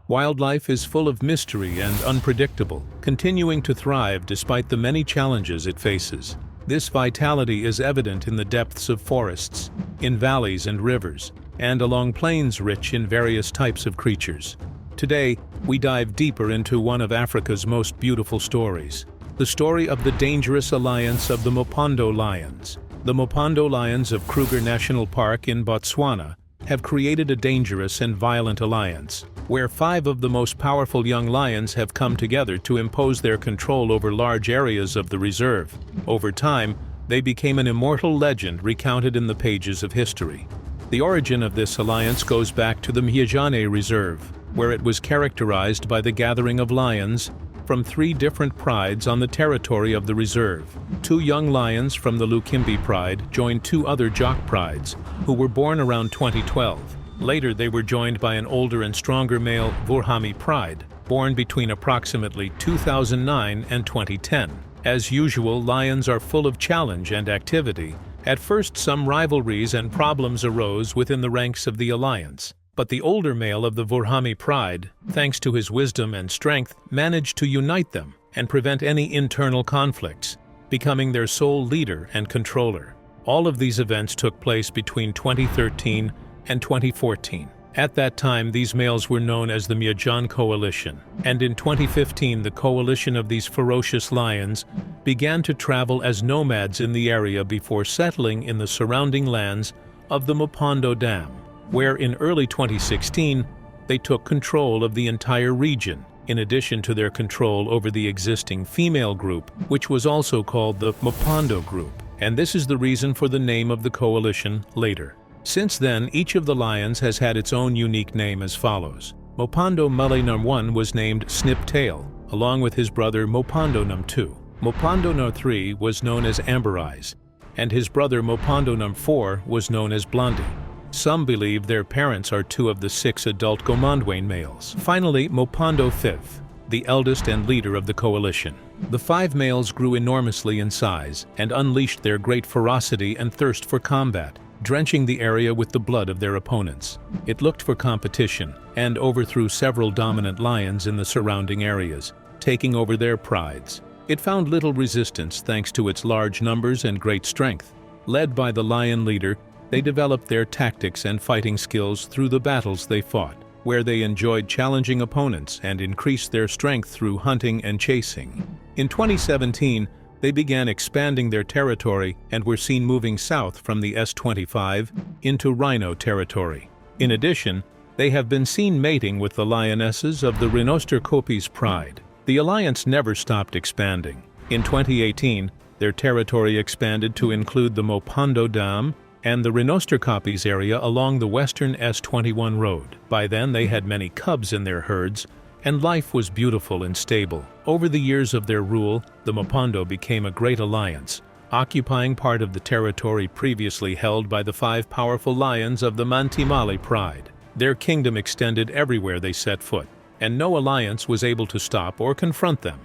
Wildlife is full of mystery and unpredictable, continuing to thrive despite the many challenges it faces. This vitality is evident in the depths of forests, in valleys and rivers, and along plains rich in various types of creatures. Today, we dive deeper into one of Africa's most beautiful stories, the story of the dangerous alliance of the Mopondo lions. The Mopondo lions of Kruger National Park in Botswana have created a dangerous and violent alliance, where 5 of the most powerful young lions have come together to impose their control over large areas of the reserve. Over time, they became an immortal legend recounted in the pages of history. The origin of this alliance goes back to the Mjane Reserve, where it was characterized by the gathering of lions from 3 different prides on the territory of the reserve. 2 young lions from the Lukimbi pride joined 2 other Jock prides, who were born around 2012. Later they were joined by an older and stronger male Vurhami pride, born between approximately 2009 and 2010. As usual, lions are full of challenge and activity. At first, some rivalries and problems arose within the ranks of the alliance. But the older male of the Vurhami pride, thanks to his wisdom and strength, managed to unite them and prevent any internal conflicts, becoming their sole leader and controller. All of these events took place between 2013 and 2014. At that time, these males were known as the Mopondo Coalition, and in 2015 the coalition of these ferocious lions began to travel as nomads in the area before settling in the surrounding lands of the Mopondo Dam, where in early 2016 they took control of the entire region, in addition to their control over the existing female group, which was also called the Mopando group, and this is the reason for the name of the coalition later. Since then, each of the lions has had its own unique name as follows. Mopondo Mule No. 1 was named Snip Tail, along with his brother Mopondo No. 2. Mopondo No. 3 was known as Amber Eyes, and his brother Mopondo No. 4 was known as Blondie. Some believe their parents are 2 of the 6 adult Gomandwain males. Finally, Mopondo 5th, the eldest and leader of the coalition. The 5 males grew enormously in size and unleashed their great ferocity and thirst for combat, drenching the area with the blood of their opponents. It looked for competition and overthrew several dominant lions in the surrounding areas, taking over their prides. It found little resistance thanks to its large numbers and great strength. Led by the lion leader, they developed their tactics and fighting skills through the battles they fought, where they enjoyed challenging opponents and increased their strength through hunting and chasing. In 2017, they began expanding their territory and were seen moving south from the S25 into rhino territory. In addition, they have been seen mating with the lionesses of the Rhinostercopes pride. The alliance never stopped expanding. In 2018, their territory expanded to include the Mopondo Dam and the Rhinostercopes area along the western S21 road. By then, they had many cubs in their herds, and life was beautiful and stable. Over the years of their rule, the Mopondo became a great alliance, occupying part of the territory previously held by the 5 powerful lions of the Mantimale pride. Their kingdom extended everywhere they set foot, and no alliance was able to stop or confront them.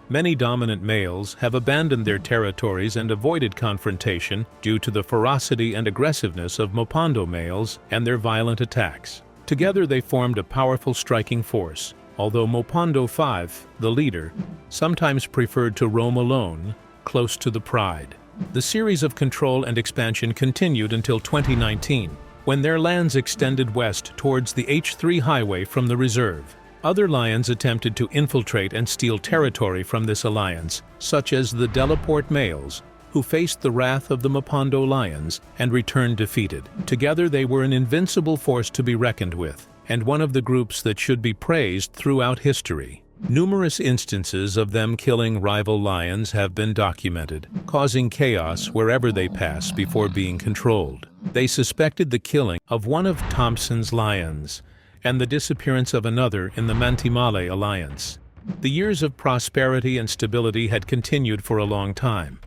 Many dominant males have abandoned their territories and avoided confrontation due to the ferocity and aggressiveness of Mopondo males and their violent attacks. Together they formed a powerful striking force, although Mopondo 5, the leader, sometimes preferred to roam alone, close to the pride. The series of control and expansion continued until 2019, when their lands extended west towards the H3 highway from the reserve. Other lions attempted to infiltrate and steal territory from this alliance, such as the Delaport males, who faced the wrath of the Mopondo lions and returned defeated. Together they were an invincible force to be reckoned with, and one of the groups that should be praised throughout history. Numerous instances of them killing rival lions have been documented, causing chaos wherever they pass before being controlled. They suspected the killing of one of Thompson's lions and the disappearance of another in the Mantimale alliance. The years of prosperity and stability had continued for a long time,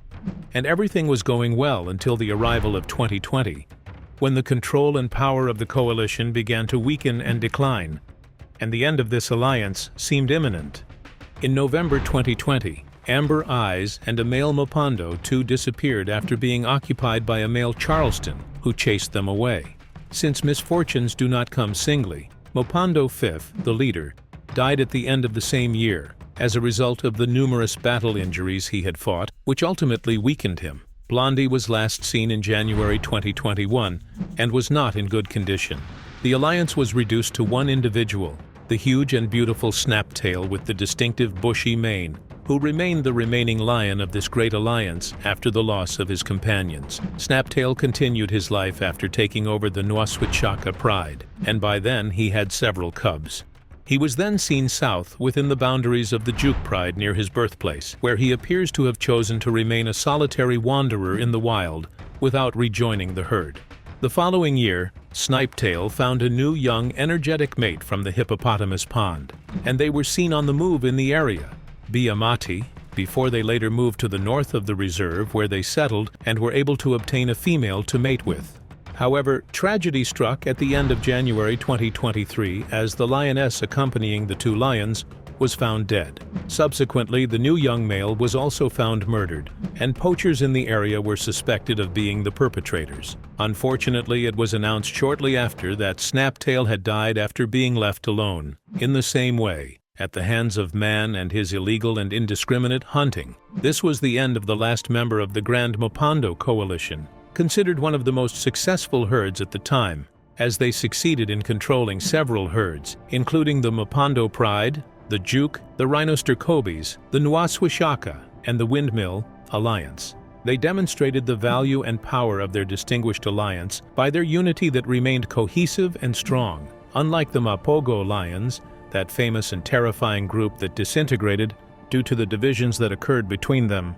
and everything was going well until the arrival of 2020, when the control and power of the coalition began to weaken and decline, and the end of this alliance seemed imminent. In November 2020, Amber Eyes and a male Mopondo 2 disappeared after being occupied by a male Charleston, who chased them away. Since misfortunes do not come singly, Mopondo 5th, the leader, died at the end of the same year, as a result of the numerous battle injuries he had fought, which ultimately weakened him. Blondie was last seen in January 2021 and was not in good condition. The alliance was reduced to one individual, the huge and beautiful Snaptail with the distinctive bushy mane, who remained the remaining lion of this great alliance after the loss of his companions. Snaptail continued his life after taking over the Nwaswitchaka pride, and by then he had several cubs. He was then seen south within the boundaries of the Juke pride near his birthplace, where he appears to have chosen to remain a solitary wanderer in the wild without rejoining the herd. The following year, Snipetail found a new young energetic mate from the hippopotamus pond, and they were seen on the move in the area, Biamati, before they later moved to the north of the reserve where they settled and were able to obtain a female to mate with. However, tragedy struck at the end of January 2023 as the lioness accompanying the two lions was found dead. Subsequently, the new young male was also found murdered, and poachers in the area were suspected of being the perpetrators. Unfortunately, it was announced shortly after that Snaptail had died after being left alone, in the same way, at the hands of man and his illegal and indiscriminate hunting. This was the end of the last member of the Grand Mopondo Coalition, considered one of the most successful herds at the time, as they succeeded in controlling several herds, including the Mopondo Pride, the Juke, the Rhinostercobes, the Nwaswitchaka, and the Windmill Alliance. They demonstrated the value and power of their distinguished alliance by their unity that remained cohesive and strong, unlike the Mapogo lions, that famous and terrifying group that disintegrated due to the divisions that occurred between them.